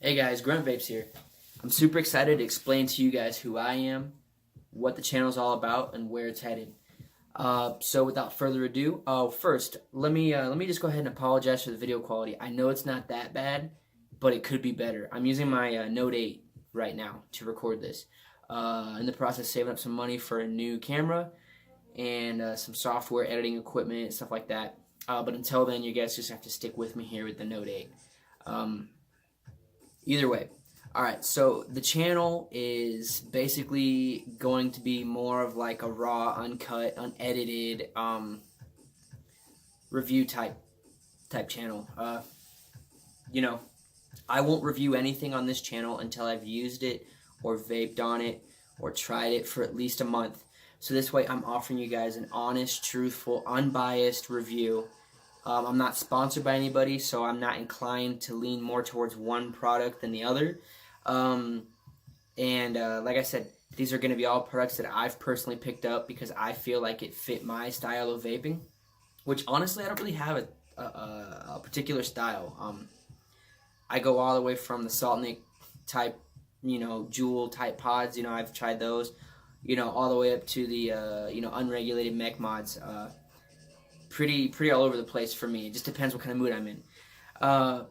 Hey guys, Grunt Vapes here. I'm super excited to explain to you guys who I am, what the channel is all about, and where it's headed. So without further ado, first let me just go ahead and apologize for the video quality. I know it's not that bad, but it could be better. I'm using my Note 8 right now to record this. In the process, of saving up some money for a new camera and some software editing equipment, stuff like that. But until then, you guys just have to stick with me here with the Note 8. Either way. Alright, so the channel is basically going to be more of like a raw, uncut, unedited review type channel. I won't review anything on this channel until I've used it or vaped on it or tried it for at least a month. So this way I'm offering you guys an honest, truthful, unbiased review. I'm not sponsored by anybody, so I'm not inclined to lean more towards one product than the other. Like I said, these are going to be all products that I've personally picked up because I feel like it fit my style of vaping, which honestly I don't really have a particular style. I go all the way from the Salt Nick type, Jewel type pods, I've tried those, all the way up to the, unregulated mech mods. Pretty all over the place for me. It just depends what kind of mood I'm in.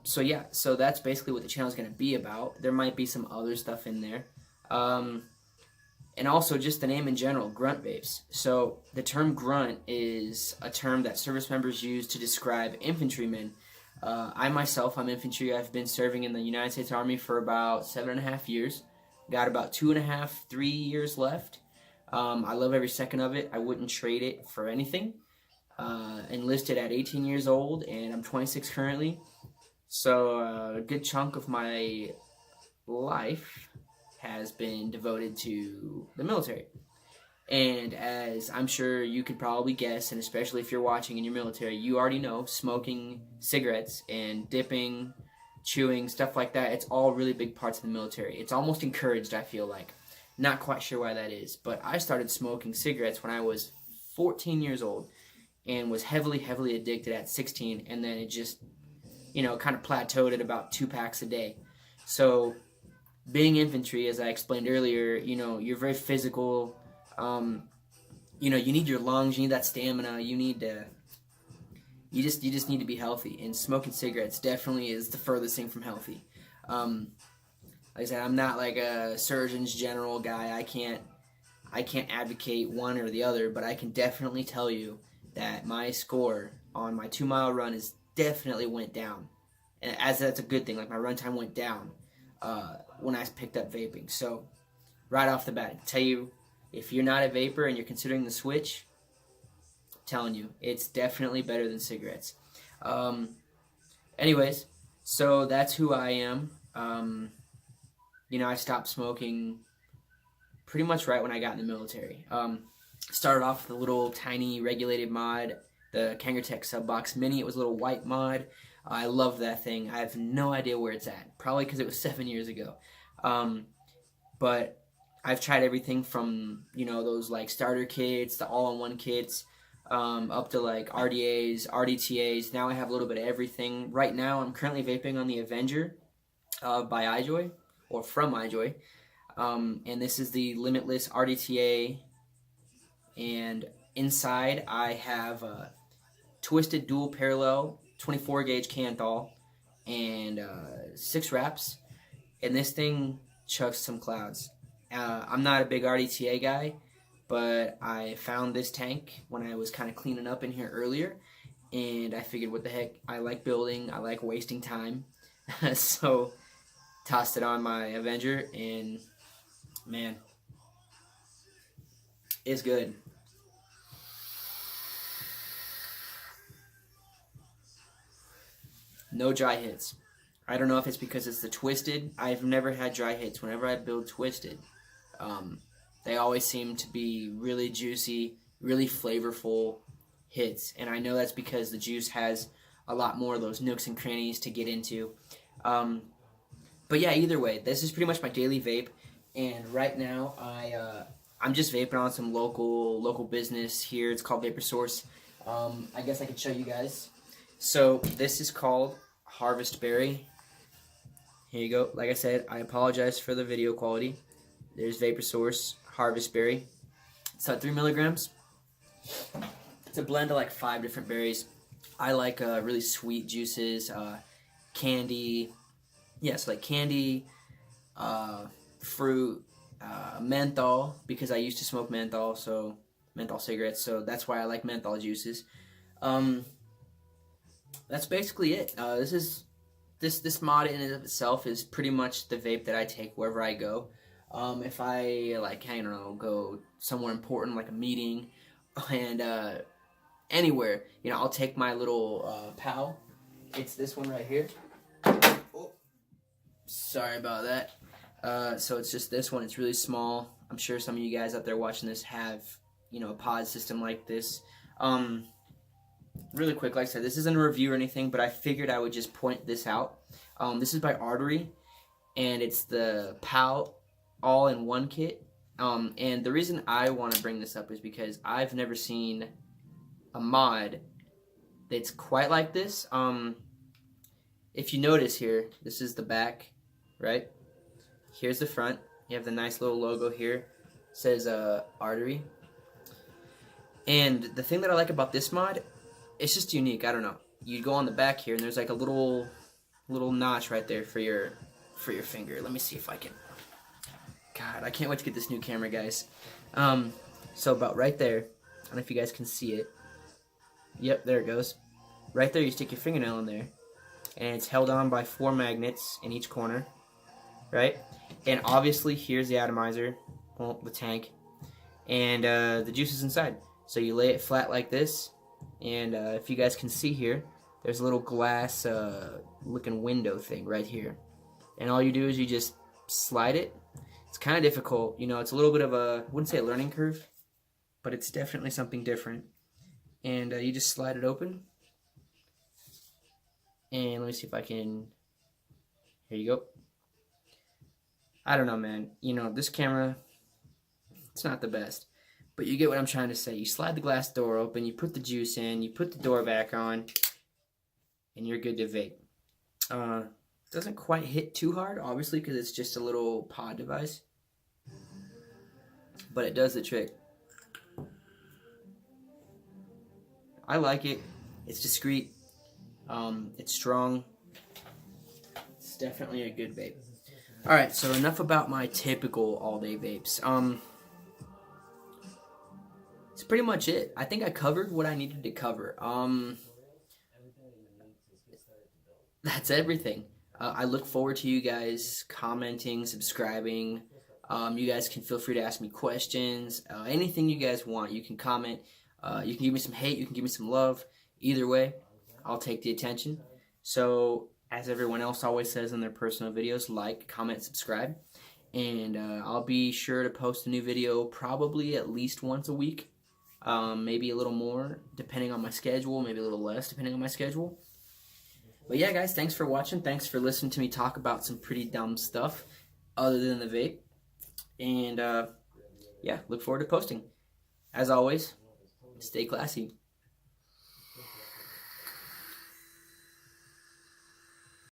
So that's basically what the channel is going to be about. There might be some other stuff in there. And also just the name in general, grunt vapes. So the term grunt is a term that service members use to describe infantrymen. I myself, I'm infantry. I've been serving in the United States Army for about 7.5 years. Got about 2.5, 3 years left. I love every second of it. I wouldn't trade it for anything. Enlisted at 18 years old, and I'm 26 currently. So a good chunk of my life has been devoted to the military. And as I'm sure you could probably guess, and especially if you're watching in your military, you already know smoking cigarettes and dipping, chewing, stuff like that, it's all really big parts of the military. It's almost encouraged, I feel like. Not quite sure why that is, but I started smoking cigarettes when I was 14 years old and was heavily addicted at 16, and then it just, kind of plateaued at about 2 packs a day. So being infantry, as I explained earlier, you're very physical. You need your lungs, you need that stamina, you just need to be healthy, and smoking cigarettes definitely is the furthest thing from healthy. Like I said, I'm not like a Surgeon's General guy. I can't advocate one or the other, but I can definitely tell you that my score on my 2-mile run is definitely went down, and as that's a good thing. Like my run time went down when I picked up vaping. So right off the bat, I tell you, if you're not a vapor and you're considering the switch, I'm telling you, it's definitely better than cigarettes. Anyways, so that's who I am. I stopped smoking pretty much right when I got in the military. Started off with a little tiny regulated mod, the Kangertech Subbox Mini. It was a little white mod. I love that thing. I have no idea where it's at. Probably because it was 7 years ago. But I've tried everything from, those like starter kits, the all-in-one kits, up to like RDAs, RDTAs. Now I have a little bit of everything. Right now I'm currently vaping on the Avenger by iJoy, or from iJoy. And this is the limitless RDTA. And inside I have a twisted dual parallel 24 gauge Canthal and 6 wraps, and this thing chucks some clouds. I'm not a big RDTA guy, but I found this tank when I was kind of cleaning up in here earlier, and I figured, what the heck, I like building, I like wasting time. So tossed it on my Avenger, and man, it's good. No dry hits. I don't know if it's because it's the twisted. I've never had dry hits. Whenever I build twisted, they always seem to be really juicy, really flavorful hits. And I know that's because the juice has a lot more of those nooks and crannies to get into. But yeah, either way, this is pretty much my daily vape. And right now, I'm just vaping on some local business here. It's called Vapor Source. I guess I could show you guys. So this is called Harvest Berry. Here you go. Like I said, I apologize for the video quality. There's Vapor Source Harvest Berry. It's at 3 milligrams. It's a blend of like 5 different berries. I like really sweet juices, candy. Yes, like candy, fruit, menthol, because I used to smoke menthol, so menthol cigarettes. So that's why I like menthol juices. That's basically it. This mod in and of itself is pretty much the vape that I take wherever I go. If I like, I don't know, go somewhere important like a meeting, and anywhere, you know, I'll take my little PAL. It's this one right here. Oh, sorry about that. So it's just this one. It's really small. I'm sure some of you guys out there watching this have, you know, a pod system like this. Really quick, like I said, this isn't a review or anything, but I figured I would just point this out. This is by Artery, and it's the PAL all-in-one kit. And the reason I want to bring this up is because I've never seen a mod that's quite like this. If you notice here, this is the back, right? Here's the front. You have the nice little logo here. It says Artery. And the thing that I like about this mod, it's just unique. I don't know. You go on the back here, and there's like a little notch right there for your finger. Let me see if I can. God, I can't wait to get this new camera, guys. So about right there. I don't know if you guys can see it. Yep, there it goes. Right there, you stick your fingernail in there, and it's held on by 4 magnets in each corner, right? And obviously, here's the atomizer, well, the tank, and the juice is inside. So you lay it flat like this, and if you guys can see here, there's a little glass looking window thing right here. And all you do is you just slide it. It's kind of difficult, you know, it's a little bit of a, I wouldn't say a learning curve, but it's definitely something different. And you just slide it open. And let me see if I can, here you go. I don't know, man. You know, this camera, it's not the best. But you get what I'm trying to say. You slide the glass door open, you put the juice in, you put the door back on, and you're good to vape. Doesn't quite hit too hard, obviously, because it's just a little pod device. But it does the trick. I like it. It's discreet. It's strong. It's definitely a good vape. Alright, so enough about my typical all-day vapes. It's pretty much it. I think I covered what I needed to cover. That's everything. I look forward to you guys commenting, subscribing. You guys can feel free to ask me questions. Anything you guys want, you can comment. You can give me some hate, you can give me some love. Either way, I'll take the attention. So, as everyone else always says in their personal videos, like, comment, subscribe. And I'll be sure to post a new video probably at least once a week. Maybe a little more, depending on my schedule. Maybe a little less, depending on my schedule. But yeah, guys, thanks for watching. Thanks for listening to me talk about some pretty dumb stuff other than the vape. And, yeah, look forward to posting. As always, stay classy.